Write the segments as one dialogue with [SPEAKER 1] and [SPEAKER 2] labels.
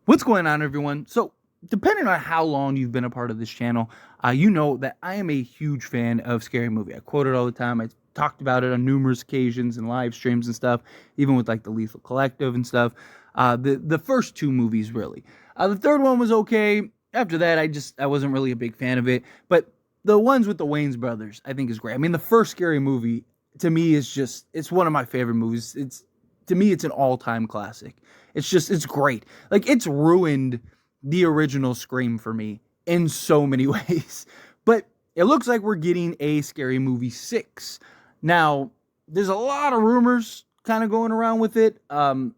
[SPEAKER 1] What's going on, everyone? So, depending on how long you've been a part of this channel, you know that I am a huge fan of Scary Movie. I quote it all the time. I talked about it on numerous occasions and live streams and stuff, even with like the Lethal Collective and stuff. The first two movies, really. The third one was okay. After that, I wasn't really a big fan of it. But the ones with the Wayans brothers, I think is great. I mean, the first Scary Movie to me is just it's one of my favorite movies. It's to me, it's an all-time classic. It's great. Like, it's ruined the original Scream for me in so many ways. But it looks like we're getting a Scary Movie 6. Now, there's a lot of rumors kind of going around with it. Of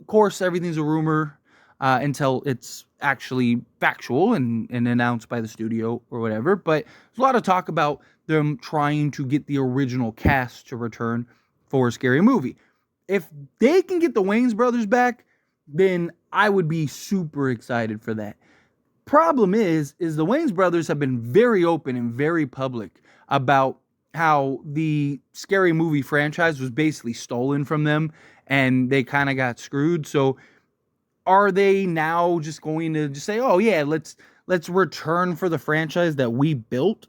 [SPEAKER 1] course, everything's a rumor until it's actually factual and announced by the studio or whatever. But there's a lot of talk about them trying to get the original cast to return for a Scary Movie. If they can get the Wayans brothers back, then I would be super excited for that. Problem is the Wayans brothers have been very open and very public about how the Scary Movie franchise was basically stolen from them and they kind of got screwed. So are they now just going to just say, "Oh yeah, let's return for the franchise that we built"?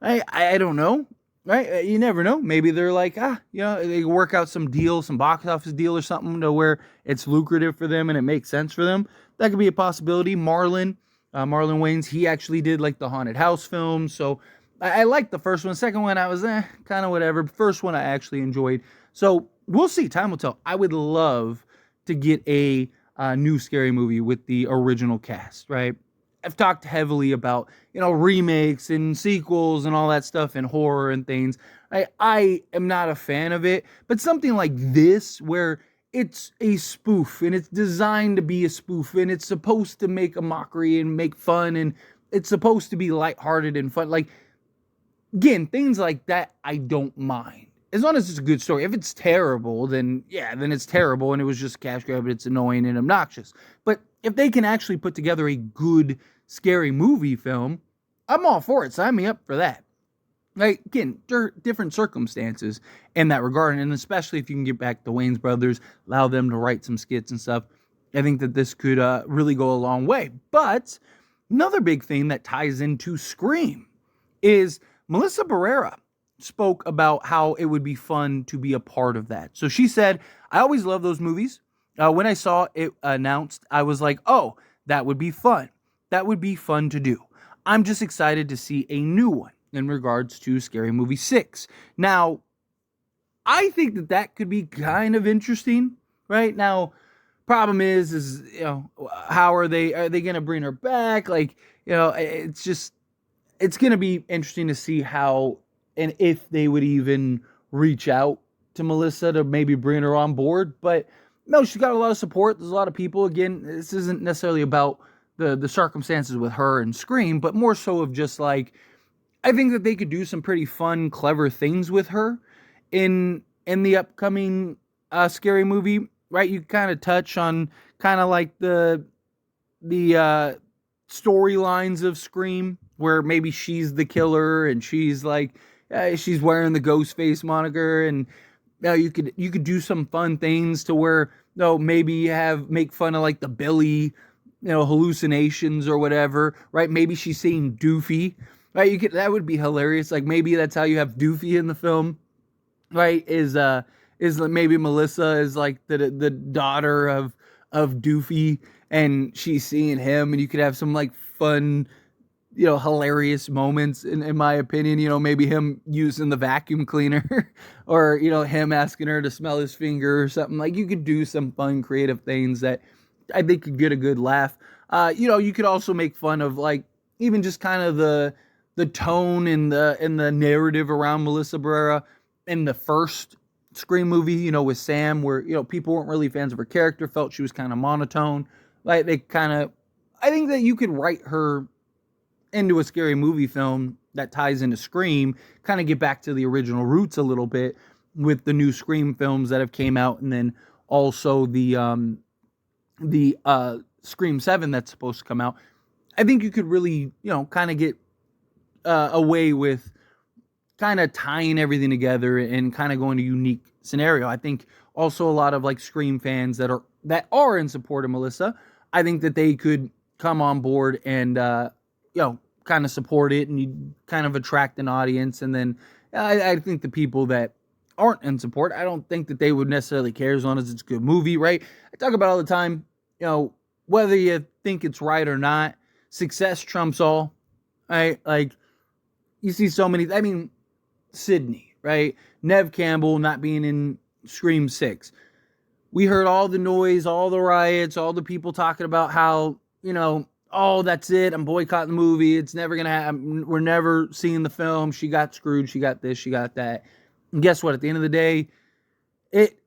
[SPEAKER 1] I don't know. Right? You never know. Maybe they're like, they work out some deal, some box office deal or something to where it's lucrative for them and it makes sense for them. That could be a possibility. Marlon Wayans, he actually did like the haunted house film. So I liked the first one. Second one, I was kind of whatever. First one I actually enjoyed. So we'll see. Time will tell. I would love to get a new Scary Movie with the original cast, right? I've talked heavily about, remakes and sequels and all that stuff and horror and things. I am not a fan of it, but something like this where it's a spoof and it's designed to be a spoof and it's supposed to make a mockery and make fun and it's supposed to be lighthearted and fun. Like, again, things like that I don't mind. As long as it's a good story. If it's terrible, then it's terrible and it was just cash grab, but it's annoying and obnoxious. But if they can actually put together a good Scary Movie film, I'm all for it. Sign me up for that. Like, again, different circumstances in that regard, and especially if you can get back the Wayans brothers, allow them to write some skits and stuff, I think that this could really go a long way. But another big thing that ties into Scream is Melissa Barrera spoke about how it would be fun to be a part of that. So she said, "I always love those movies. When I saw it announced, I was like, oh, that would be fun. That would be fun to do. I'm just excited to see a new one in regards to Scary Movie 6. Now, I think that could be kind of interesting, right? Now, problem is how are they going to bring her back? Like, it's going to be interesting to see how and if they would even reach out to Melissa to maybe bring her on board. But no, she's got a lot of support. There's a lot of people. Again, this isn't necessarily about the circumstances with her and Scream, but more so of just like, I think that they could do some pretty fun, clever things with her in the upcoming Scary Movie, right? You kind of touch on kind of like the storylines of Scream, where maybe she's the killer and she's like she's wearing the Ghostface moniker, and you could do some fun things to where maybe make fun of like the Billy hallucinations or whatever, right? Maybe she's seeing Doofy, right? That would be hilarious. Like, maybe that's how you have Doofy in the film, right? Is maybe Melissa is like the daughter of Doofy, and she's seeing him, and you could have some like fun, hilarious moments in my opinion. Maybe him using the vacuum cleaner or him asking her to smell his finger or something. Like, you could do some fun creative things that I think could get a good laugh. You could also make fun of like even just kind of the tone and the narrative around Melissa Barrera in the first Scream movie, with Sam, where people weren't really fans of her character, felt she was kind of monotone. Like, I think that you could write her into a Scary Movie film that ties into Scream, kind of get back to the original roots a little bit with the new Scream films that have came out, and then also the Scream 7 that's supposed to come out. I think you could really, kind of get away with kind of tying everything together and kind of going to unique scenario. I think also a lot of like Scream fans that are that are in support of Melissa, I think that they could come on board and, kind of support it, and you kind of attract an audience. And then I think the people that aren't in support, I don't think that they would necessarily care as long as it's a good movie, right? I talk about all the time, whether you think it's right or not, success trumps all, right? Like, you see so many, Sydney, right? Nev Campbell not being in Scream 6. We heard all the noise, all the riots, all the people talking about how, oh, that's it, I'm boycotting the movie, it's never going to happen, we're never seeing the film, she got screwed, she got this, she got that. And guess what? At the end of the day, it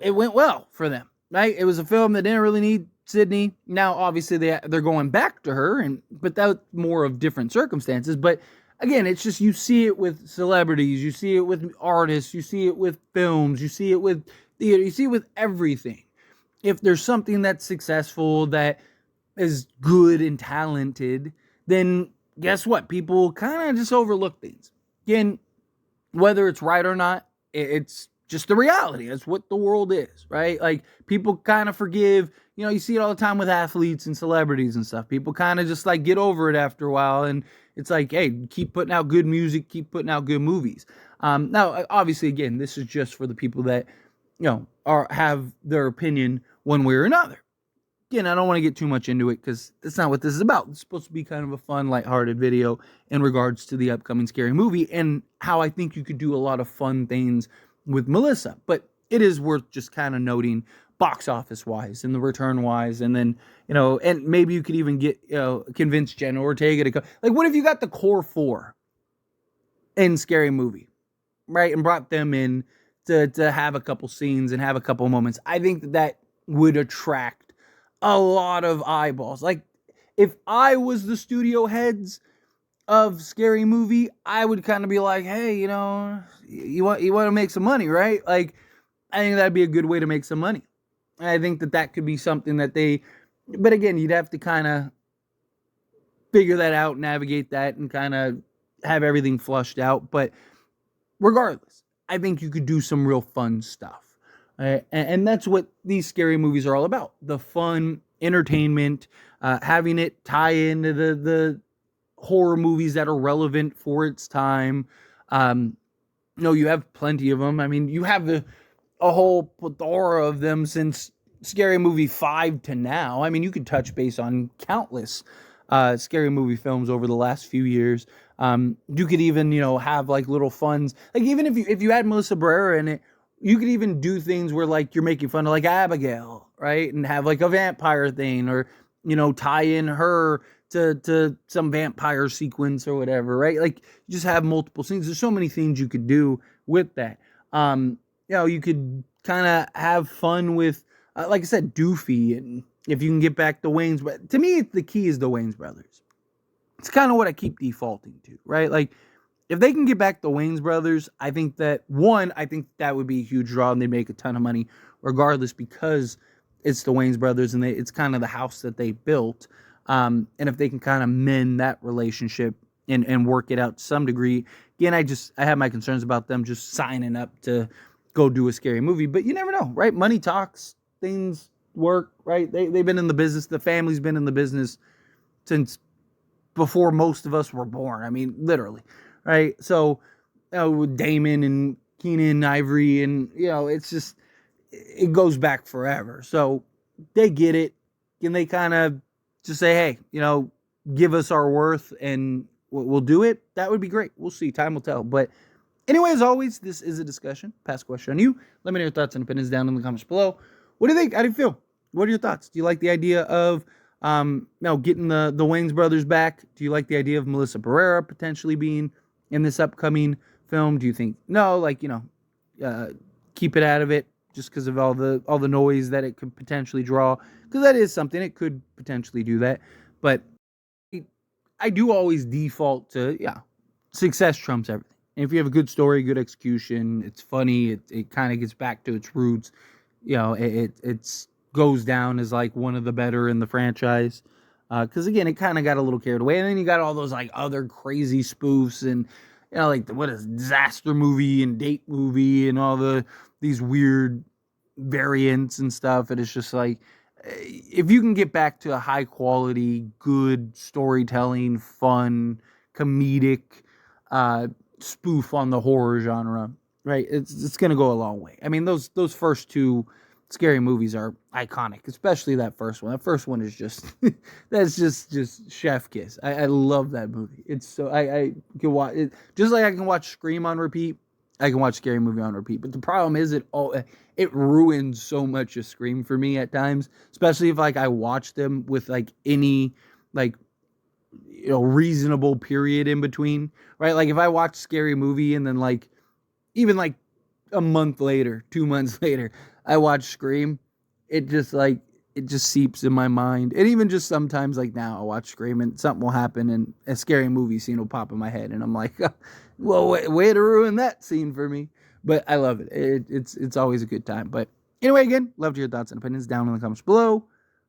[SPEAKER 1] went well for them, right? It was a film that didn't really need Sydney. Now, obviously, they're going back to her, but that's more of different circumstances. But again, it's just, you see it with celebrities, you see it with artists, you see it with films, you see it with theater, you see it with everything. If there's something that's successful, that is good and talented, then guess what? People kind of just overlook things. Again, whether it's right or not, it's just the reality. That's what the world is, right? Like, people kind of forgive. You see it all the time with athletes and celebrities and stuff. People kind of just like get over it after a while, and it's like, hey, keep putting out good music, keep putting out good movies. Now, obviously, again, this is just for the people that have their opinion one way or another. Again, I don't want to get too much into it because that's not what this is about. It's supposed to be kind of a fun, lighthearted video in regards to the upcoming Scary Movie and how I think you could do a lot of fun things with Melissa. But it is worth just kind of noting box office wise and the return wise. And then, and maybe you could even get, convince Jenna Ortega to come. Like, what if you got the core four in Scary Movie, right? And brought them in to have a couple scenes and have a couple moments. I think that would attract a lot of eyeballs. Like, if I was the studio heads of Scary Movie, I would kind of be like, hey, you want to make some money, right? Like, I think that'd be a good way to make some money. And I think that could be something that but again, you'd have to kind of figure that out, navigate that, and kind of have everything flushed out. But regardless, I think you could do some real fun stuff. And that's what these scary movies are all about. The fun, entertainment, having it tie into the horror movies that are relevant for its time. You have plenty of them. You have a whole plethora of them since Scary Movie 5 to now. You could touch base on countless Scary Movie films over the last few years. You could even, have like little funs. Like, even if you had Melissa Barrera in it, you could even do things where, like, you're making fun of, like, Abigail, right? And have, like, a vampire thing, or, tie in her to some vampire sequence or whatever, right? Like, you just have multiple scenes. There's so many things you could do with that. You could kind of have fun with, like I said, Doofy, and if you can get back the Wayans. But to me, the key is the Wayans brothers. It's kind of what I keep defaulting to, right? Like, if they can get back the Wayans brothers, I think that would be a huge draw, and they make a ton of money regardless, because it's the Wayans brothers and it's kind of the house that they built. And if they can kind of mend that relationship and work it out to some degree. Again, I have my concerns about them just signing up to go do a scary movie, but you never know, right? Money talks, things work, right? They've been in the business. The family's been in the business since before most of us were born. Literally. Right, so with Damon and Keenan Ivory, and it's just, it goes back forever. So they get it, and they kind of just say, hey, give us our worth, and we'll do it. That would be great. We'll see. Time will tell. But anyway, as always, this is a discussion. Pass question on you. Let me know your thoughts and opinions down in the comments below. What do you think? How do you feel? What are your thoughts? Do you like the idea of getting the Wayans brothers back? Do you like the idea of Melissa Barrera potentially being in this upcoming film? Do you think no, keep it out of it just because of all the noise that it could potentially draw? Because that is something, it could potentially do that. But I do always default to success trumps everything. And if you have a good story, good execution, it's funny, it kind of gets back to its roots. It goes down as like one of the better in the franchise. Because again, it kind of got a little carried away, and then you got all those like other crazy spoofs, and like what is Disaster Movie and Date Movie, and all these weird variants and stuff. And it's just like, if you can get back to a high quality, good storytelling, fun, comedic spoof on the horror genre, right? It's gonna go a long way. I mean, those first two scary movies are iconic, especially that first one. That first one is just that's just chef kiss. I love that movie. It's so I can watch it just like I can watch Scream on repeat. I can watch Scary Movie on repeat. But the problem is it ruins so much of Scream for me at times, especially if like I watch them with like any like reasonable period in between, right? Like if I watch Scary Movie and then like even like a month later, 2 months later, I watch Scream, it just seeps in my mind. And even just sometimes like now I watch Scream and something will happen and a scary movie scene will pop in my head and I'm like, well, way to ruin that scene for me. But I love it. It's always a good time. But anyway, again, love to hear your thoughts and opinions down in the comments below.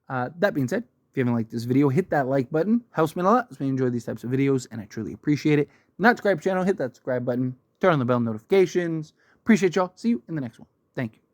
[SPEAKER 1] That being said, if you haven't liked this video, hit that like button. Helps me a lot. Helps me enjoy these types of videos, and I truly appreciate it. Not subscribe to the channel, hit that subscribe button. Turn on the bell notifications. Appreciate y'all. See you in the next one. Thank you.